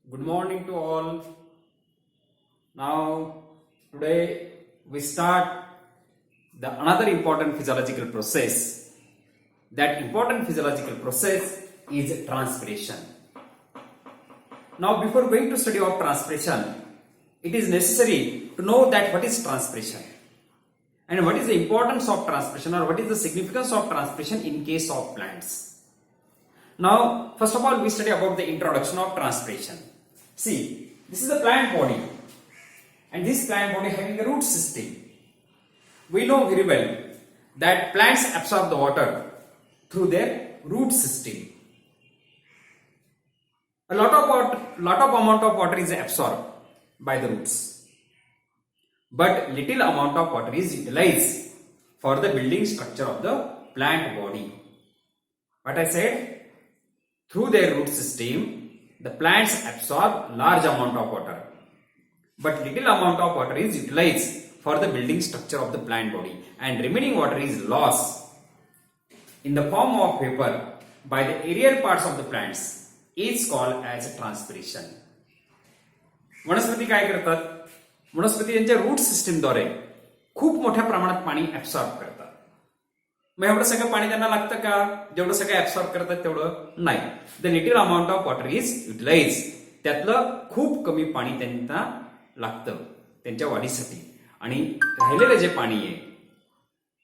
Good morning to all. Now, today we start another important physiological process. That important physiological process is transpiration. Now, before going to study of transpiration, it is necessary to know that what is transpiration and what is the importance of transpiration or what is the significance of transpiration in case of plants. Now, first of all, we study about the introduction of transpiration. See, this is a plant body, and this plant body having a root system. We know very well that plants absorb the water through their root system. A lot of amount of water is absorbed by the roots, but little amount of water is utilized for the building structure of the plant body. What I said, through their root system, the plants absorb large amount of water, but little amount of water is utilized for the building structure of the plant body, and remaining water is lost in the form of vapor by the aerial parts of the plants is called as transpiration. वनस्पती काय करतात? वनस्पती त्यांच्या root सिस्टीमद्वारे खूप मोठ्या प्रमाणात पाणी absorb करतात. मग एवढं सगळं पाणी त्यांना लागतं का? जेवढं सगळं ऍब्सॉर्ब करतात तेवढं नाही. The little amount of water is utilize. त्यातलं खूप कमी पाणी त्यांना लागतं त्यांच्या वाढीसाठी, आणि राहिलेलं जे पाणी आहे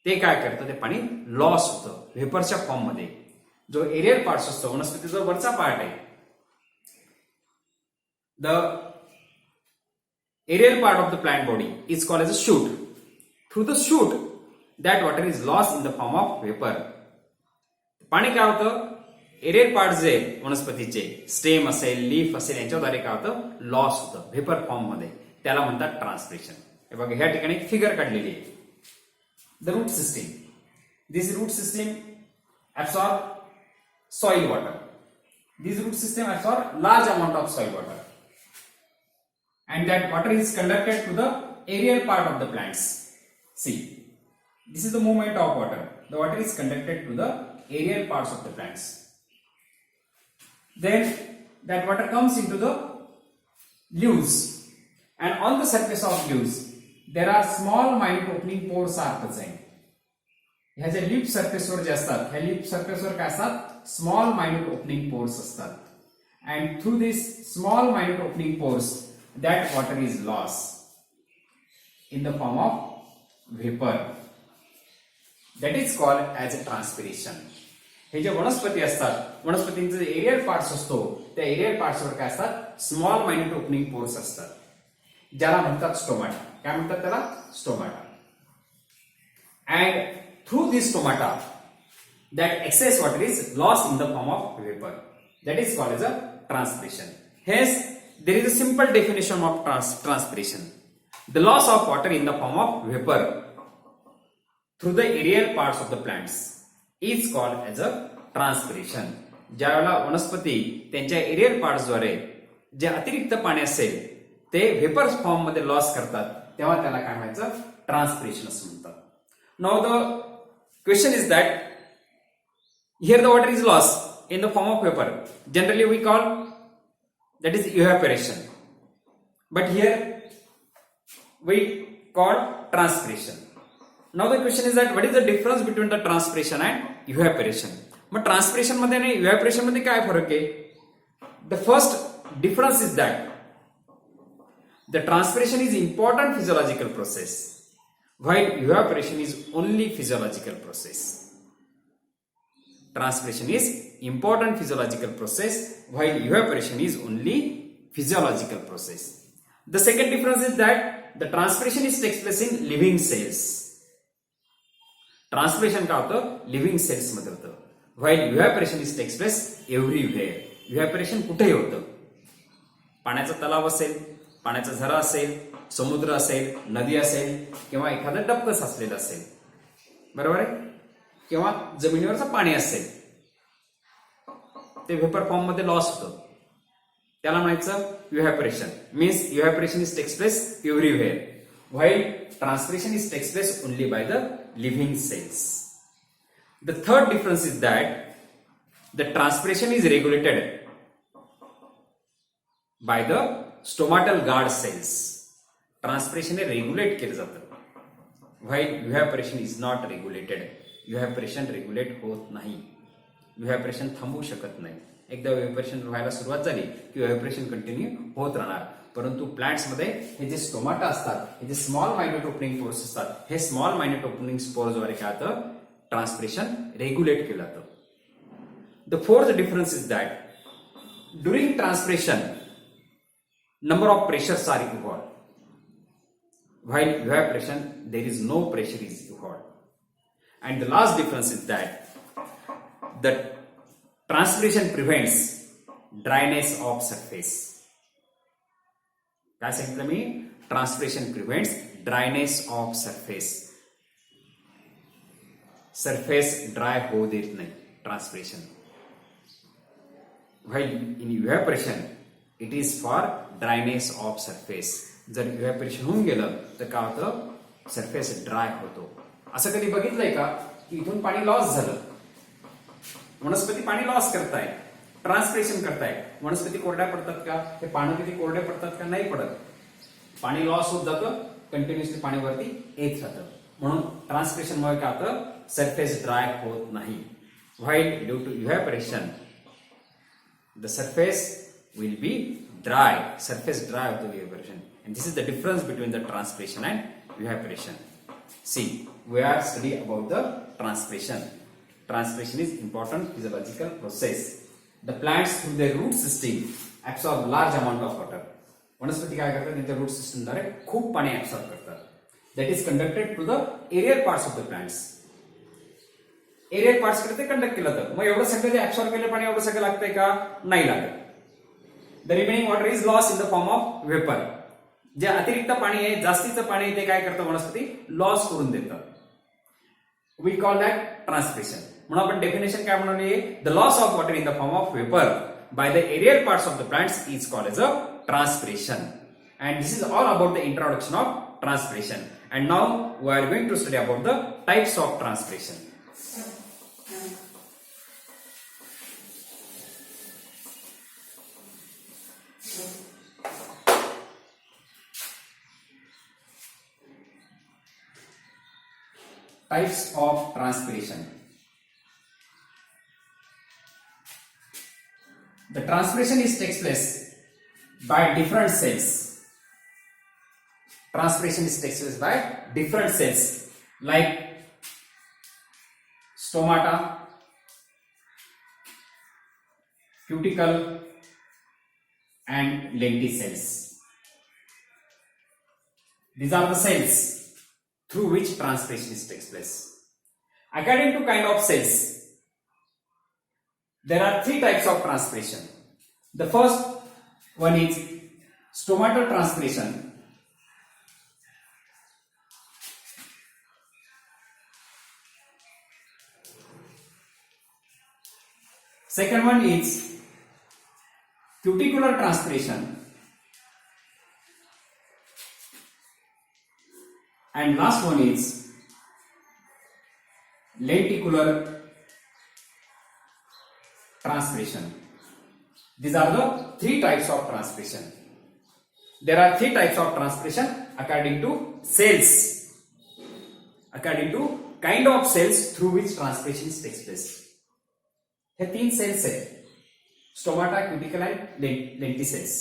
ते काय करतं, ते पाणी लॉस होतं व्हेपरच्या फॉर्म मध्ये. जो एरियल पार्ट असतो, वनस्पतीचा वरचा पार्ट आहे, the aerial part of the plant body is called as a shoot. Through the shoot, that water is lost in the form of vapor. पाणी काय होतं, एरियल पार्ट जे वनस्पतीचे स्टेम असेल, लीफ असेल, यांच्याद्वारे काय होतं, लॉस होतं व्हेपर फॉर्म मध्ये. त्याला म्हणतात ट्रान्सपिरेशन. हे बघा, ह्या ठिकाणी एक फिगर काढलेली आहे. The root system. This root system absorb soil water. This root system absorb large amount of soil water, and that water is conducted to the aerial part of the plants. See, this is the movement of water. The water is conducted to the aerial parts of the plants. Then that water comes into the leaves, and on the surface of leaves there are small minute opening pores are present. ह्या ज्या leaf सरफेसवर जे असतात, ह्या leaf सरफेसवर काय असतात, small minute opening pores असतात. And through this small minute opening pores that water is lost in the form of vapor. That is called as a transpiration. हे जे वनस्पती असतात, वनस्पतींचे जे एरियल पार्ट्स असतो, त्या एरियल पार्ट्सवर काय असतात, स्मॉल मायन्यूट ओपनिंग पोर्स असतात, ज्याला म्हणतात स्टोमाटा. काय म्हणतात त्याला? Stomata. And through this stomata that excess water is lost in the form of vapor. That is called as a transpiration. Hence, there is a simple definition of transpiration. The loss of water in the form of vapor through the aerial parts of the plants is called as a transpiration. ज्यावेळेला वनस्पती त्यांच्या aerial पार्ट्सद्वारे जे अतिरिक्त पाणी असेल ते vapour form मध्ये loss करतात, तेव्हा त्याला काय म्हणायचं, ट्रान्सपिरेशन असं म्हणतात. Now the question is that here the water is lost in the form of vapor. Generally we call that is evaporation, but here we call transpiration. Now the question is that what is the difference between the transpiration and evaporation? Mug transpiration मध्ये आणि evaporation मध्ये काय फरक आहे? The first difference is that the transpiration is important physiological process, while evaporation is only physiological process. Transpiration is important physiological process, while evaporation is only physiological process. The second difference is that the transpiration is takes place in living cells. Transpiration का होतं, living cells मध्ये होतं, while evaporation is takes place everywhere. Evaporation कुठेही होतं. पाण्याचा तलाव असेल, पाण्याचा झरा असेल, समुद्र असेल, नदी असेल, किंवा एखादं डबकं साचलेलं असेल, बरोबर आहे, किंवा जमिनीवरचं पाणी असेल, ते व्हेपर फॉर्म मध्ये लॉस होतं, त्याला म्हणायचं evaporation. Means evaporation is takes place everywhere, while transpiration is takes place only by the living cells. The third difference is that the transpiration is regulated by the stomatal guard cells. Transpiration हे regulate केलं जातं. While evaporation is not regulated. Evaporation regulate होत नाही. Evaporation थांबवू शकत नाही. एकदा evaporation व्हायला सुरुवात झाली की इव्हॅपोरेशन कंटिन्यू होत राहणार. परंतु प्लांट्समध्ये हे जे स्टोमाटा असतात, हे जे स्मॉल मायन्यूट ओपनिंग पोर्स असतात, हे स्मॉल मायन्यूट ओपनिंग स्पोर्सद्वारे काय होतं, ट्रान्सपिरेशन रेग्युलेट केलं जातं. The fourth difference is that during transpiration number of pressures are evolved. While evaporation, there is no pressure is evolved. And the last difference is that the transpiration prevents dryness of surface. काय सांगितलं मी? Transpiration prevents dryness of surface. Surface dry होऊ देत नाही transpiration. While in evaporation, it is for dryness of surface. जर evaporation होऊन गेलं तर काय होतं, सरफेस ड्राय होतो. असं कधी बघितलंय का की इथून पाणी लॉस झालं, वनस्पती पाणी लॉस करताय, ट्रान्सपिरेशन करताय, वनस्पती कोरड्या पडतात का? हे पाणी किती कोरड्या पडतात का? नाही पडत. पाणी लॉस होत जातं, कंटिन्युअसली पाणी वरती येत राहतं. म्हणून ट्रान्सपिरेशनमुळे काय होतं, सरफेस ड्राय होत नाही. While due to evaporation the surface will be dry. Surface dry of the evaporation, and this is the difference between the transpiration and evaporation. See, we are studying about the transpiration. Transpiration is important physiological process. The plants through their root system absorb large amount of water. वनस्पती काय करतात, त्यांच्या root system द्वारे खूप पाणी absorb करतात. That is conducted to the aerial parts of the plants. Aerial parts कडे ते कंडक्ट केलं जातं. मग एवढं सगळं जे ऍब्सॉर्ब केलेलं पाणी एवढं सगळं लागतंय का? नाही लागत. The remaining water is lost in the form of vapor. जे अतिरिक्त पाणी आहे, जास्तीचं पाणी आहे, ते काय करतं, वनस्पती लॉस करून देतात. We call that transpiration. म्हणून आपण डेफिनेशन काय म्हणून, the loss of water in the form of vapour by the aerial parts of the plants is called as a transpiration. And this is all about the introduction of transpiration. And now we are going to study about the types of transpiration. Types of transpiration. The transpiration takes place by different cells. Transpiration takes place by different cells like stomata, cuticle, and lenticels. These are the cells through which transpiration takes place. According to kind of cells, there are three types of transpiration. The first one is stomatal transpiration. Second one is cuticular transpiration. And last one is lenticular transpiration. These are the three types of transpiration. There are three types of transpiration according to cells, according to kind of cells through which transpiration takes place. हे तीन sales आहेत, stomata, cuticle आणि lenticels.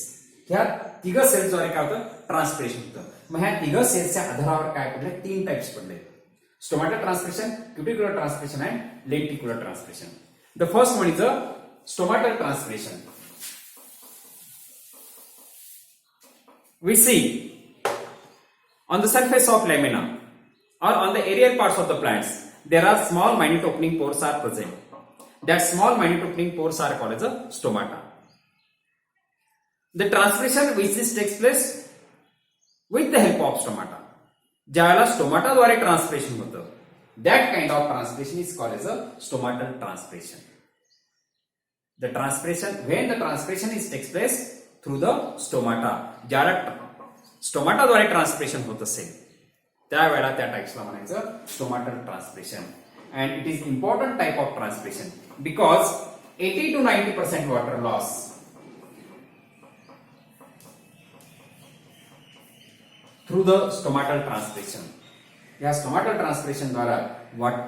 ह्या तिघ सेल्सद्वारे काय होतं, transpiration होतं. मग ह्या तिघ सेल्सच्या आधारावर काय पडले, तीन टाइप्स पडले, stomata transpiration, cuticular transpiration and lenticular transpiration. The first one is a stomatal transpiration. We see on the surface of lamina or on the aerial parts of the plants, there are small minute opening pores are present. That small minute opening pores are called as a stomata. The transpiration which this takes place with the help of stomata. ज्याला stomata द्वारे transpiration होतं, that kind of transpiration is called as a stomatal transpiration. The transpiration, when the transpiration is takes place through the stomata, ज्याला stomata द्वारे transpiration होत असेल त्यावेळेला त्या टाइप्सला म्हणायचं stomatal transpiration. And it is important type of transpiration because 80 to 90% water loss through the stomatal transpiration. या stomatal ट्रान्सप्रेशन द्वारा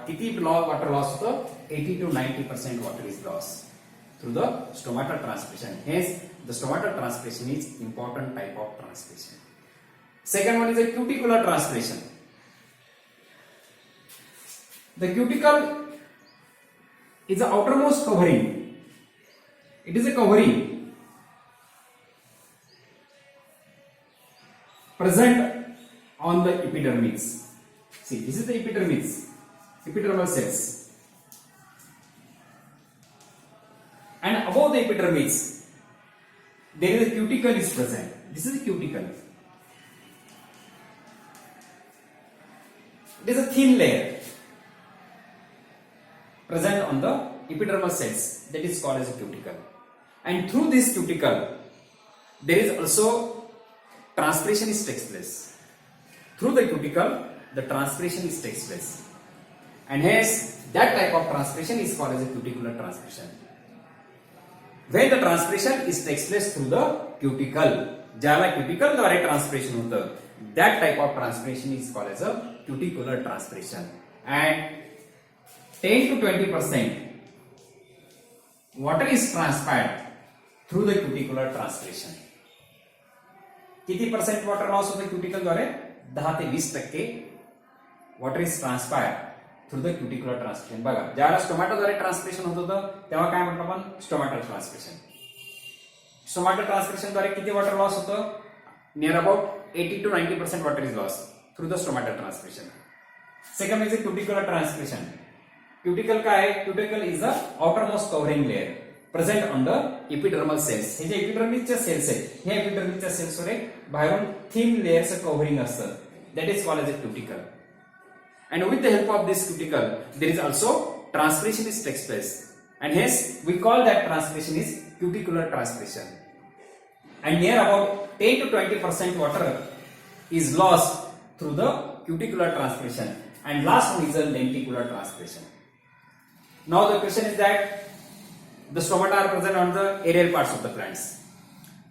किती वॉटर लॉस होतं? 80 to 90% water is loss through the stomatal transpiration. Hence the stomatal transpiration is important type of transpiration. Second one is a cuticular transpiration. The cuticle is the outermost covering. It is a covering present on the epidermis. See, this is the epidermis, epidermal cells. And above the epidermis, there is a cuticle is present. This is a cuticle. It is a thin layer present on the epidermal cells, that is called as a cuticle. And through this cuticle, there is also transpiration is takes place. Through the cuticle, the transpiration is takes place. And hence, that type of transpiration is called as a cuticular transpiration. When the transpiration is takes place through the cuticle, ज्याला cuticle द्वारे transpiration होतं, that type of transpiration is called as a cuticular transpiration. And 10 to 20% water is transpired through the cuticular transpiration. किती percent water loss होतं cuticle द्वारे? 10 ते 20% water is transpired through the cuticular transpiration. बघा, ज्यावेळेला स्टोमॅटोद्वारे transpiration होत होतं तेव्हा काय म्हटलं आपण? Stomatal transpiration. स्टोमॅटल ट्रान्सपिरेशन द्वारे किती वॉटर लॉस होतं? Near about 80 to 90% water is loss through the stomatal transpiration. Second is cuticular transpiration. Cuticle काय आहे? Cuticle is the outermost covering layer present on the epidermal cells. हे जे एपिडर्मिसच्या cells आहेत, ह्या एपिडर्मिसच्या सेल्सवर एक बाहेरून थिन लेअरचं कव्हरिंग असतं, that is called as a cuticle. And with the help of this cuticle, there is also transpiration is takes place, and hence we call that transpiration is cuticular transpiration. And near about 10 to 20% water is lost through the cuticular transpiration, and last one is the lenticular transpiration. Now the question is that the stomata are present on the aerial parts of the plants.